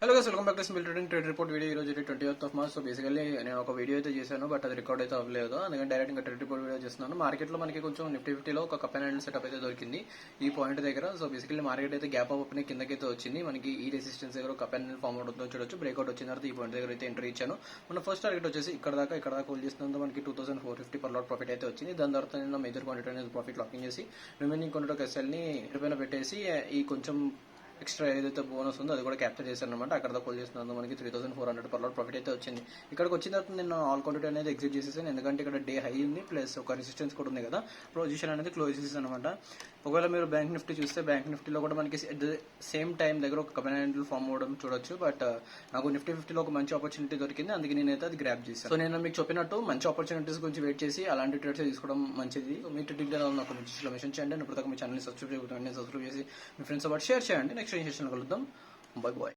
Hello guys, welcome back to simple trading trade report video. ఈ రోజు 20th of March. So basically నేను ఒక video అయితే చేశాను, బట్ అది రికార్డ్ అయితే అవ్వలేదు. అందుకని డైరెక్ట్ ఇంకా ట్రేడ్ రిపోర్ట్ వీడియో చేస్తున్నాను. మార్కెట్ లో మనకి కొంచెం నిఫ్టీ 50లో ఒక కప్ అండ్ హ్యాండిల్ సెటప్ అయితే దొరికింది ఈ పాయింట్ దగ్గర. సో బేసికల్లీ మార్కెట్ అయితే గ్యాప్ అప్ ఓపెన్ కిందకైతే వచ్చింది. మనకి ఈ రెసిస్టెన్స్ దగ్గర కప్ అండ్ హ్యాండిల్ ఫామ్ అవుతుందో చూడొచ్చు. బ్రేక్అవుట్ వచ్చిన తర్వాత ఈ పాయింట్ దగ్గర అయితే ఎంట్రీ ఇచ్చాను. మన ఫస్ట్ టార్గెట్ వచ్చేసి ఇక్కడ దాకా హోల్డ్ చేసినందుకు మనకి 2450 per lot ప్రాఫిట్ అయితే వచ్చింది. దాని తర్వాత నేను మేజర్ క్వాంటిటీ అనేది ప్రాఫిట్ లాకింగ్ చేసి రిమైనింగ్ క్వాంటిటీ ఒక ఎస్ఎల్ ని పైన పెట్టేసి ఈ కొంచెం ఎక్స్ట్రా ఏదైతే బోనస్ ఉందో అది కూడా క్యాప్చర్ చేశాను అనమాట. అక్కడ హోల్డ్ చేసినందుకు మనకి 3400 per lot ప్రాఫిట్ అయితే వచ్చింది. ఇక్కడికి వచ్చిన తర్వాత నేను ఆల్ క్వాంటిటీ అనేది ఎగ్జిట్ చేసేసాను, ఎందుకంటే ఇక్కడ డే హై ఉంది ప్లస్ ఒక రెసిస్టెన్స్ కూడా ఉంది కదా. పొజిషన్ అనేది క్లోజ్ చేసేసాను అనమాట. ఒకవేళ మీరు బ్యాంక్ నిఫ్టీ చూస్తే బ్యాంక్ నిఫ్టీలో కూడా మనకి సేమ్ టైం దగ్గర ఒక కప్ అండ్ హ్యాండిల్ ఫామ్ అవ్వడం చూడొచ్చు. బట్ నాకు నిఫ్టీ 50లో ఒక మంచి ఆపర్చునిటీ దొరికింది, అందుకే నేనైతే అది గ్రాప్ చేశాను. సో నేను మీకు చెప్పినట్టు మంచి ఆపర్చునిటీస్ గురించి వెయిట్ చేసి అలాంటి ట్రేడ్స్ తీసుకోవడం మంచిది. మీ ట్రేడింగ్ నాకు మెన్షన్ చేయండి. ఇప్పుడు మీ ఛానల్ సబ్స్క్రైబ్ చేసి మీ ఫ్రెండ్స్ షేర్ చేయండి. నెక్స్ట్ సెషన్ కలుద్దాం. Bye bye.